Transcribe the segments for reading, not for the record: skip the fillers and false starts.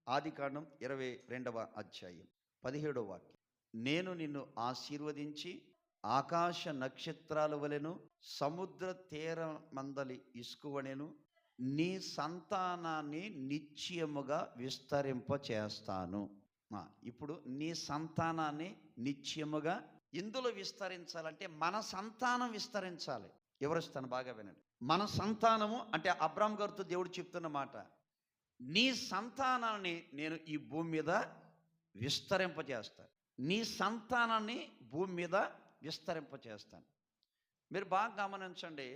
ఆదికాండం 22వ అధ్యాయం 17వ వాక్యం. నేను నిన్ను ఆశీర్వదించి ఆకాశ నక్షత్రాల వలెను సముద్ర తీరమందలి ఇసుకవలెను నీ సంతానాన్ని నిశ్చయముగా విస్తరింపచేస్తాను. ఇప్పుడు నీ సంతానాన్ని నిశ్చయముగా ఇందులో విస్తరించాలంటే మన సంతానం విస్తరించాలి. వివరిస్తాను, బాగా వినండి. మన సంతానము అంటే అబ్రాహాము గారితో దేవుడు చెప్తున్న మాట, నీ సంతానాన్ని నేను ఈ భూమి మీద విస్తరింపజేస్తాను. నీ సంతానాన్ని భూమి మీద విస్తరింపజేస్తాను. మీరు బాగా గమనించండి,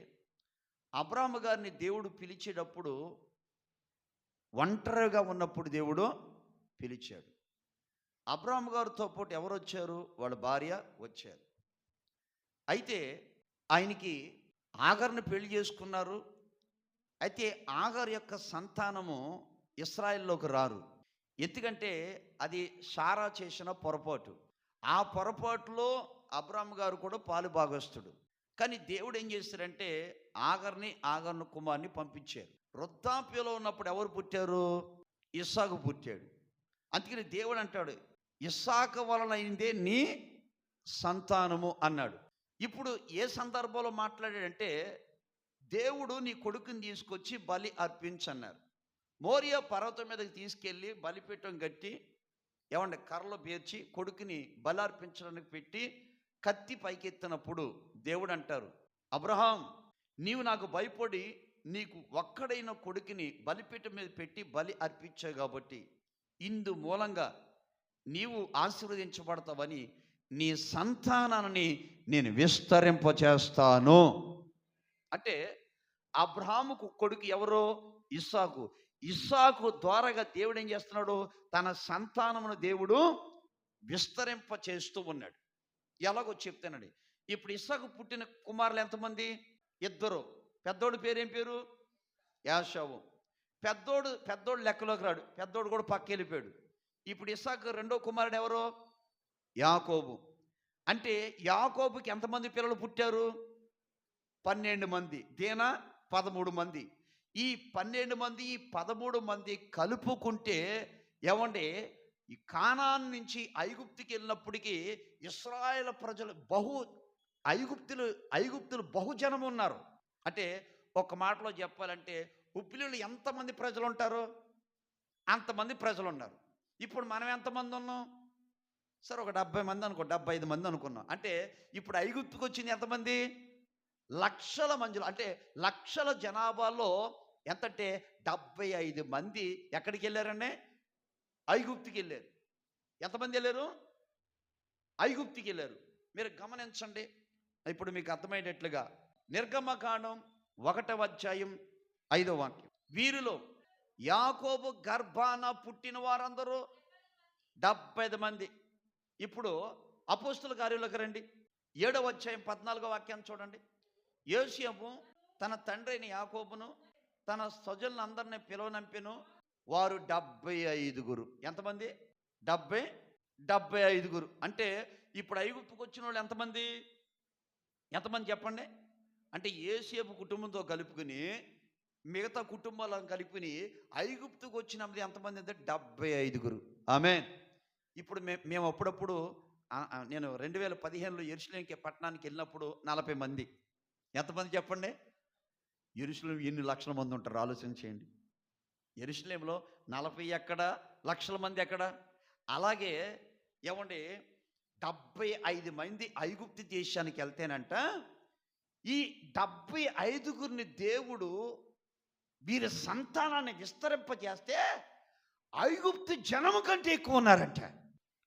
అబ్రాహాము గారిని దేవుడు పిలిచేటప్పుడు ఒంటరిగా ఉన్నప్పుడు దేవుడు పిలిచాడు. అబ్రాహాము గారితో పాటు ఎవరు వచ్చారు? వాళ్ళ భార్య వచ్చారు. అయితే ఆయనకి ఆగర్ని పెళ్లి చేసుకున్నారు. అయితే ఆగర్ యొక్క సంతానము ఇశ్రాయేల్లోకి రారు. ఎందుకంటే అది సారా చేసిన పొరపాటు. ఆ పొరపాటులో అబ్రాహాము గారు కూడా పాలు భాగస్తుడు. కానీ దేవుడు ఏం చేశారంటే ఆగర్ను కుమార్ని పంపించారు. వృద్ధాప్యలో ఉన్నప్పుడు ఎవరు పుట్టారు? ఇస్సాకు పుట్టాడు. అందుకని దేవుడు అంటాడు, ఇస్సాకు వలన అయిందే నీ సంతానము అన్నాడు. ఇప్పుడు ఏ సందర్భంలో మాట్లాడాడంటే, దేవుడు నీ కొడుకుని తీసుకొచ్చి బలి అర్పించన్నారు. మోరియా పర్వతం మీదకి తీసుకెళ్ళి బలిపీఠం కట్టి కర్రలో పేర్చి కొడుకుని బలి అర్పించడానికి పెట్టి కత్తి పైకెత్తినప్పుడు దేవుడు అంటారు, అబ్రహాం, నీవు నాకు భయపడి నీకు ఒక్కడైన కొడుకుని బలిపీఠం మీద పెట్టి బలి అర్పించావు కాబట్టి ఇందు మూలంగా నీవు ఆశీర్వదించబడతావని నీ సంతానాన్ని నేను విస్తరింపచేస్తాను. అంటే అబ్రహాముకు కొడుకు ఎవరో? ఇస్సాకు. ఇస్సాకు ద్వారాగా దేవుడు ఏం చేస్తున్నాడు? తన సంతానమును దేవుడు విస్తరింప చేస్తూ ఉన్నాడు. ఎలాగో చెప్తానండి. ఇప్పుడు ఇస్సాకు పుట్టిన కుమారులు ఎంతమంది? 2. పెద్దోడు పేరేం పేరు? యాషావు. పెద్దోడు లెక్కలోకి రాడు, పెద్దోడు కూడా పక్క వెళ్ళిపోయాడు. ఇప్పుడు ఇస్సాకు రెండో కుమారుడు ఎవరు? యాకోబు. అంటే యాకోబుకి ఎంతమంది పిల్లలు పుట్టారు? 12 మంది. దీనా 13 మంది. ఈ 12 మంది, ఈ 13 మంది కలుపుకుంటే ఈ కానాన్ నుంచి ఐగుప్తుకి వెళ్ళినప్పటికీ ఇశ్రాయేలు ప్రజలు ఐగుప్తులు బహుజనం ఉన్నారు. అంటే ఒక మాటలో చెప్పాలంటే ఉప్పిలీలు ఎంతమంది ప్రజలు ఉంటారో అంతమంది ప్రజలు ఉన్నారు. ఇప్పుడు మనం ఎంతమంది ఉన్నాం? సరే, ఒక 70 మంది అనుకో, 75 మంది అనుకున్నాం. అంటే ఇప్పుడు ఐగుప్తుకు వచ్చింది ఎంతమంది? లక్షల మందిలో. అంటే లక్షల జనాభాలో ఎంతంటే 75 మంది ఎక్కడికి వెళ్ళారండి? ఐగుప్తుకి వెళ్ళారు. ఎంతమంది వెళ్ళారు? ఐగుప్తుకి వెళ్ళారు. మీరు గమనించండి, ఇప్పుడు మీకు అర్థమయ్యేటట్లుగా నిర్గమకాండం 1వ అధ్యాయం 5వ వాక్యం. వీరిలో యాకోబు గర్భాన పుట్టిన వారందరూ 75 మంది. ఇప్పుడు అపోస్తుల కార్యాలకు రండి, 7వ అధ్యాయం 14వ వాక్యాన్ని చూడండి. యోసేపు తన తండ్రి అయిన యాకోబును తన స్వజనులను అందరినీ పిలువనంపెను. వారు 75. ఎంతమంది? 75. అంటే ఇప్పుడు ఐగుప్తుకు వచ్చిన వాళ్ళు ఎంతమంది చెప్పండి? అంటే యోసేపు కుటుంబంతో కలుపుకుని మిగతా కుటుంబాలను కలుపుకుని ఐగుప్తుకు వచ్చినది ఎంతమంది అంటే 75. ఆమేన్. ఇప్పుడు మేము అప్పుడప్పుడు నేను 2015లో యెరూషలేముకి పట్టణానికి వెళ్ళినప్పుడు 40 మంది. ఎంతమంది చెప్పండి? యెరూషలేము ఎన్ని లక్షల మంది ఉంటారు ఆలోచన చేయండి. యెరూషలేములో 40 ఎక్కడ, లక్షల మంది ఎక్కడ? అలాగే 75 మంది ఐగుప్తు దేశానికి వెళ్తేనంట ఈ 75 దేవుడు వీరి సంతానాన్ని విస్తరింపజేస్తే ఐగుప్తు జనము కంటే ఎక్కువ ఉన్నారంట.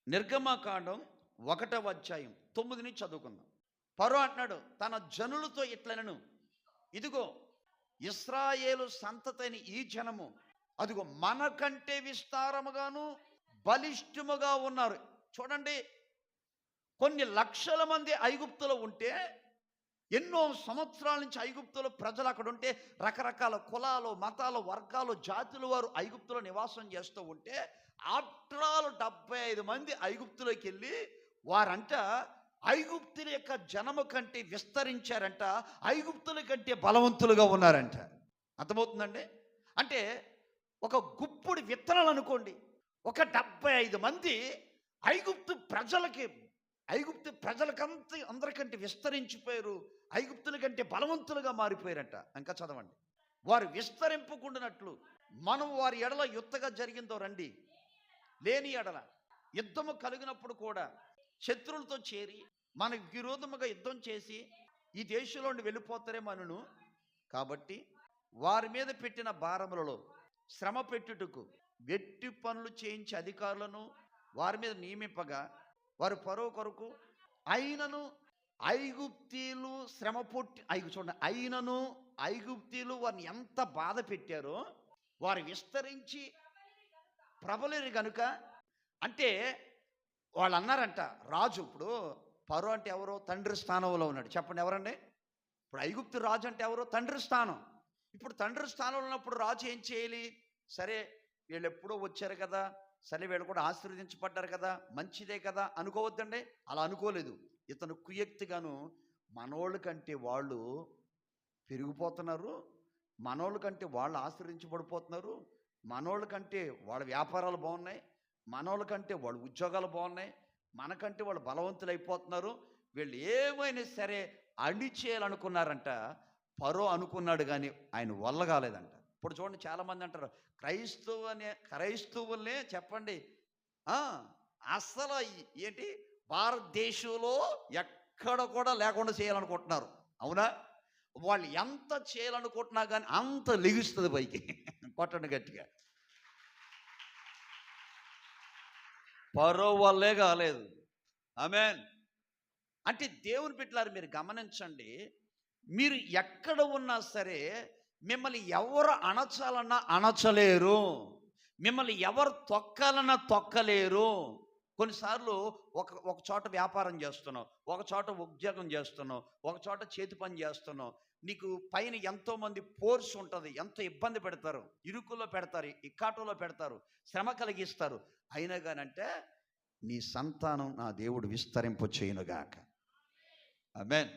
నిర్గమకాండం 1వ అధ్యాయం 9 నుంచి చదువుకుందాం. ఫరో అంటున్నాడు తన జనులతో ఇట్లనను, ఇదిగో ఇశ్రాయేలు సంతతైన ఈ జనము అదిగో మనకంటే విస్తారముగాను బలిష్ఠముగా ఉన్నారు. చూడండి, కొన్ని లక్షల మంది ఐగుప్తులో ఉంటే, ఎన్నో సంవత్సరాల నుంచి ఐగుప్తులో ప్రజలు అక్కడ ఉంటే, రకరకాల కులాలు, మతాలు, వర్గాలు, జాతుల వారు ఐగుప్తులో నివాసం చేస్తూ ఉంటే, ఆఫ్టర్ ఆల్ 75 మంది ఐగుప్తులోకి వెళ్ళి వారంట ఐగుప్తుల యొక్క జనము కంటే విస్తరించారంట, ఐగుప్తుల కంటే బలవంతులుగా ఉన్నారంట. అర్థమవుతుందండి? అంటే ఒక గుప్పుడు విత్తనాలు అనుకోండి, ఒక 75 మంది ఐగుప్తు ప్రజలకి ఐగుప్తు ప్రజలకంత అందరికంటే విస్తరించిపోయారు. ఐగుప్తుల కంటే బలవంతులుగా మారిపోయారట. ఇంకా చదవండి. వారు విస్తరింపకుండానట్లు మనం వారి ఎడల యుద్ధగా జరిగిందో రండి. లేని ఎడల యుద్ధము కలిగినప్పుడు కూడా శత్రువులతో చేరి మనకు విరోధముగా యుద్ధం చేసి ఈ దేశంలో నుండి వెళ్ళిపోతారే మనను. కాబట్టి వారి మీద పెట్టిన భారములలో శ్రమ పెట్టుటకు వెట్టి పనులు చేయించే అధికారులను వారి మీద నియమింపగా వారు పరో కొరకు అయినను ఐగుప్తీలు శ్రమ పొట్టి చూడండి, అయినను ఐగుప్తీలు వారిని ఎంత బాధ పెట్టారో వారు విస్తరించి ప్రబలేరు గనుక. అంటే వాళ్ళు అన్నారంట, రాజు ఇప్పుడు పరో అంటే ఎవరో తండ్రి స్థానంలో ఉన్నాడు. చెప్పండి ఎవరండి? ఇప్పుడు ఐగుప్తు రాజు అంటే ఎవరో తండ్రి స్థానం. ఇప్పుడు తండ్రి స్థానంలో ఉన్నప్పుడు రాజు ఏం చేయాలి? సరే వీళ్ళు ఎప్పుడో వచ్చారు కదా, సరే వీళ్ళు కూడా ఆశీర్వదించబడ్డారు కదా, మంచిదే కదా అనుకోవద్దండి. అలా అనుకోలేదు. ఇతను కుయక్తిగాను మనోళ్ళ కంటే వాళ్ళు పెరిగిపోతున్నారు, మనోళ్ళ కంటే వాళ్ళు ఆశీర్వదించబడిపోతున్నారు, మనోళ్ళ కంటే వాళ్ళ వ్యాపారాలు బాగున్నాయి, మనోళ్ళ కంటే వాళ్ళ ఉద్యోగాలు బాగున్నాయి, మనకంటే వాళ్ళు బలవంతులు అయిపోతున్నారు, వీళ్ళు ఏమైనా సరే అణిచేయాలనుకున్నారంట. పరో అనుకున్నాడు కానీ ఆయన వల్ల కాలేదంట. ఇప్పుడు చూడండి, చాలామంది అంటారు క్రైస్తవులనే చెప్పండి అసలు ఏంటి భారతదేశంలో ఎక్కడ కూడా లేకుండా చేయాలనుకుంటున్నారు. అవునా? వాళ్ళు ఎంత చేయాలనుకుంటున్నా కానీ అంత లెగుస్తుంది పైకి. కొట్టండి గట్టిగా. పరో వల్లే కాలేదు. ఆమేన్. అంటే దేవుని బిడ్డలారా మీరు గమనించండి, మీరు ఎక్కడ ఉన్నా సరే మిమ్మల్ని ఎవరు అణచాలన్నా అణచలేరు, మిమ్మల్ని ఎవరు తొక్కాలన్నా తొక్కలేరు. కొన్నిసార్లు ఒక చోట వ్యాపారం చేస్తున్నావు, ఒక చోట ఉద్యోగం చేస్తున్నావు, ఒక చోట చేతి పని చేస్తున్నావు, నీకు పైన ఎంతోమంది ఫోర్స్ ఉంటుంది, ఎంతో ఇబ్బంది పెడతారు, ఇరుకుల్లో పెడతారు, ఇక్కాటంలో పెడతారు, శ్రమ కలిగిస్తారు. అయినా కానంటే నీ సంతానం నా దేవుడు విస్తరింప చేయునుగాక. ఆమేన్.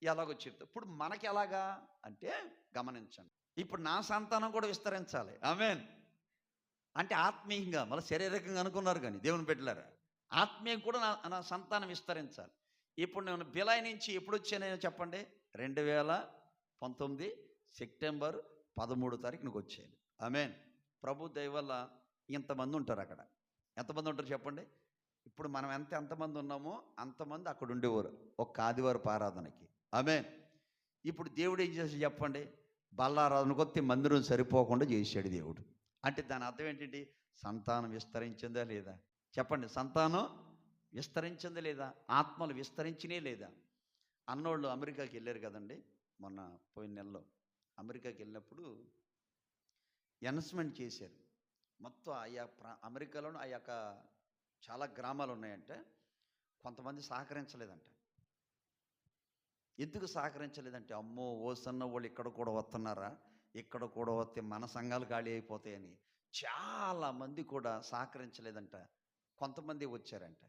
ఎలాగో చెప్తా. ఇప్పుడు మనకి ఎలాగా అంటే గమనించండి, ఇప్పుడు నా సంతానం కూడా విస్తరించాలి. ఆమేన్. అంటే ఆత్మీయంగా, మళ్ళీ శారీరకంగా అనుకున్నారు కానీ దేవుని బిడ్డలారా, ఆత్మీయం కూడా నా సంతానం విస్తరించాలి. ఇప్పుడు నేను బిలాయి నుంచి ఎప్పుడు వచ్చానో చెప్పండి? 2019 సెప్టెంబర్ 13 వచ్చాను. ఆమేన్. ప్రభు దయ వల్ల ఇంతమంది ఉంటారు అక్కడ. ఎంతమంది ఉంటారు చెప్పండి? ఇప్పుడు మనం ఎంతమంది ఉన్నామో అంతమంది అక్కడ ఉండేవారు ఒక ఆదివారపు ఆరాధనకి. ఆమేన్. ఇప్పుడు దేవుడు ఏం చేసి చెప్పండి? బల్లారాధన కొత్త మందిరం సరిపోకుండా చేశాడు దేవుడు. అంటే దాని అర్థం ఏంటంటే సంతానం విస్తరించిందా లేదా? చెప్పండి. సంతానం విస్తరించిందా లేదా? ఆత్మలు విస్తరించినే లేదా? అన్నోళ్ళు అమెరికాకి వెళ్ళారు కదండి, మొన్న పోయిన నెలలో అమెరికాకి వెళ్ళినప్పుడు అనౌన్స్మెంట్ చేశారు. మొత్తం అమెరికాలోనూ ఆ యొక్క చాలా గ్రామాలు ఉన్నాయంటే కొంతమంది సహకరించలేదంట. ఎందుకు సహకరించలేదంటే, అమ్మో ఓసన్న వాళ్ళు ఇక్కడ కూడా వస్తున్నారా, ఇక్కడ కూడా వస్తే మన సంఘాలు ఖాళీ అయిపోతాయని చాలామంది కూడా సహకరించలేదంట. కొంతమంది వచ్చారంట.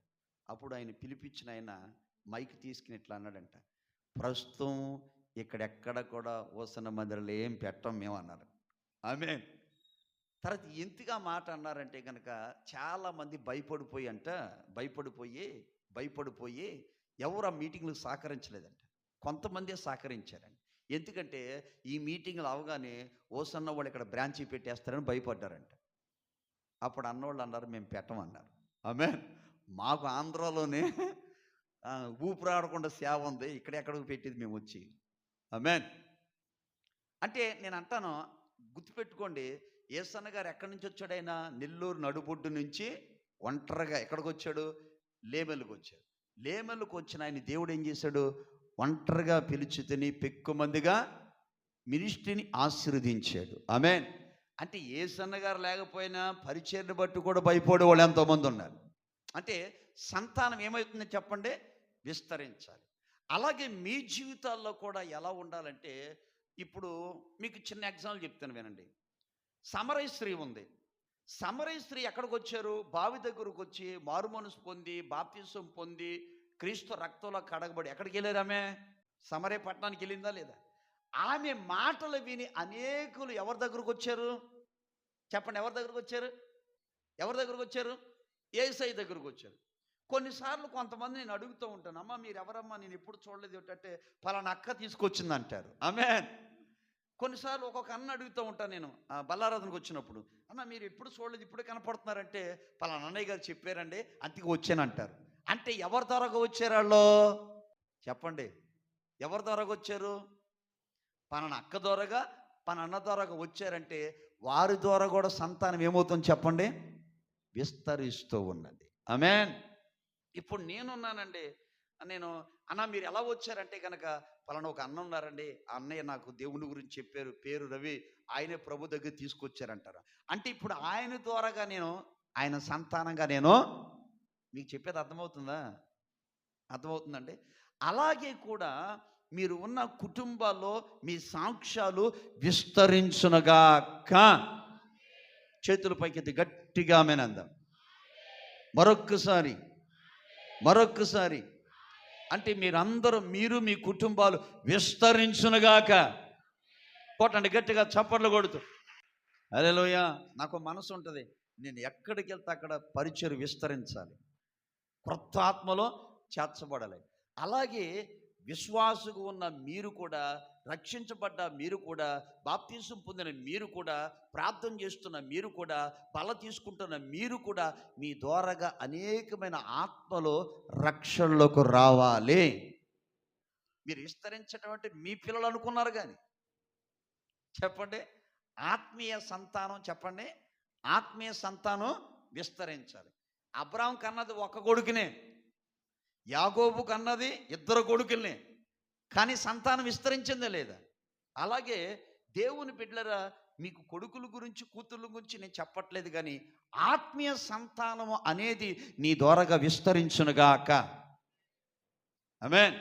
అప్పుడు ఆయన పిలిపించిన ఆయన మైక్ తీసుకుని ఇట్లా అన్నాడంట, ప్రస్తుతం ఇక్కడెక్కడ కూడా ఓసన్న మందిరాలు ఏం పెట్టం మేము అన్నారు. ఆమేన్. తర్వాత ఎంతగా మాట అన్నారంటే కనుక చాలామంది భయపడిపోయి ఎవరు ఆ మీటింగ్లకు సహకరించలేదంట. కొంతమందే సహకరించారండి. ఎందుకంటే ఈ మీటింగ్లు అవగానే ఓసన్న వాళ్ళు ఇక్కడ బ్రాంచీ పెట్టేస్తారని భయపడ్డారంట. అప్పుడు అన్నవాళ్ళు అన్నారు, మేము పెట్టమన్నారు. ఆమేన్. మాకు ఆంధ్రాలోనే ఊపిరాడకుండా సేవ ఉంది, ఇక్కడెక్కడికి పెట్టేది మేము వచ్చి. ఆమేన్. అంటే నేను అంటాను, గుర్తుపెట్టుకోండి, యేసన్న గారు ఎక్కడి నుంచి వచ్చాడైనా? నెల్లూరు నడుబొడ్డు నుంచి ఒంటరిగా ఎక్కడికి వచ్చాడు? లేమెల్లుకు వచ్చాడు. లేమెల్లుకు వచ్చిన ఆయన దేవుడు ఏం చేశాడు? ఒంటరిగా పిలిచితిని పెక్కుమందిగా మినిస్ట్రీని ఆశీర్వదించాడు. ఆమేన్. అంటే యేసన్న గారు లేకపోయినా పరిచర్ని బట్టి కూడా భయపడే వాళ్ళు ఎంతోమంది ఉన్నారు. అంటే సంతానం ఏమవుతుందో చెప్పండి? విస్తరించాలి. అలాగే మీ జీవితాల్లో కూడా ఎలా ఉండాలంటే, ఇప్పుడు మీకు చిన్న ఎగ్జాంపుల్ చెప్తాను వినండి. సమరయ స్త్రీ ఉంది. సమరయ స్త్రీ ఎక్కడికి వచ్చారు? బావి దగ్గరకు వచ్చి మారుమనసు పొంది బాప్తిసం పొంది క్రీస్తు రక్తంలో కడగబడి ఎక్కడికి వెళ్ళారు? ఆమె సమరయ పట్టణానికి వెళ్ళిందా లేదా? ఆమె మాటలు విని అనేకులు ఎవరి దగ్గరకు వచ్చారు చెప్పండి? ఎవరి దగ్గరకు వచ్చారు? ఎవరి దగ్గరకు వచ్చారు? యేసయ్య దగ్గరకు వచ్చారు. కొన్నిసార్లు కొంతమంది నేను అడుగుతూ ఉంటాను, అమ్మ మీరు ఎవరమ్మా, నేను ఎప్పుడు చూడలేదు ఏంటంటే పలానా అక్క తీసుకొచ్చింది అంటారు. ఆమేన్. కొన్నిసార్లు ఒక్కొక్క అన్న అడుగుతూ ఉంటాను నేను బల్లారాధనకు వచ్చినప్పుడు, అన్న మీరు ఎప్పుడు చూడలేదు ఇప్పుడే కనపడుతున్నారంటే పలానా అన్నయ్య గారు చెప్పారండి అందుకే వచ్చాను అంటారు. అంటే ఎవరి ద్వారాగా వచ్చారు వాళ్ళు? చెప్పండి, ఎవరి ద్వారాగా వచ్చారు? పలానా అక్క ద్వారాగా, పలానా అన్న ద్వారాగా వచ్చారంటే వారి ద్వారా కూడా సంతానం ఏమవుతుంది చెప్పండి? విస్తరిస్తూ ఉన్నది. ఆమేన్. ఇప్పుడు నేనున్నానండి, నేను అన్న మీరు ఎలా వచ్చారంటే కనుక పలానా ఒక అన్న ఉన్నారండి, ఆ అన్నయ్య నాకు దేవుని గురించి చెప్పారు, పేరు రవి, ఆయనే ప్రభు దగ్గర తీసుకొచ్చారంటారు. అంటే ఇప్పుడు ఆయన ద్వారాగా నేను, ఆయన సంతానంగా నేను, మీకు చెప్పేది అర్థమవుతుందా? అర్థమవుతుందండి. అలాగే కూడా మీరు ఉన్న కుటుంబాల్లో మీ సాక్ష్యాలు విస్తరించునగాక. చేతుల పైకెత్తి గట్టిగా ఆమేనందాం. మరొక్కసారి అంటే మీరందరూ, మీరు మీ కుటుంబాలు విస్తరించునుగాక. కొట్టండి గట్టిగా చప్పట్లు కొడుతూ. హల్లెలూయా. నాకు మనసు ఉంటుంది, నేను ఎక్కడికి వెళ్తే అక్కడ పరిచయం విస్తరించాలి, క్రొత్త ఆత్మలో చేర్చబడాలి. అలాగే విశ్వాసకు ఉన్న మీరు కూడా, రక్షించబడ్డ మీరు కూడా, బాప్తీసం పొందిన మీరు కూడా, ప్రార్థన చేస్తున్న మీరు కూడా, బల తీసుకుంటున్న మీరు కూడా మీ ద్వారాగా అనేకమైన ఆత్మలో రక్షణలోకి రావాలి. మీరు విస్తరించడం అంటే మీ పిల్లలు అనుకున్నారు కానీ చెప్పండి, ఆత్మీయ సంతానం చెప్పండి, ఆత్మీయ సంతానం విస్తరించాలి. అబ్రాహాం కన్నది ఒక కొడుకునే, యాకోబు కన్నది 2 కొడుకుల్నే, కానీ సంతానం విస్తరించిందే లేదా? అలాగే దేవుని బిడ్డలారా, మీకు కొడుకుల గురించి కూతుర్ల గురించి నేను చెప్పట్లేదు, కానీ ఆత్మీయ సంతానము అనేది నీ ద్వారాగా విస్తరించునుగాక. ఆమేన్.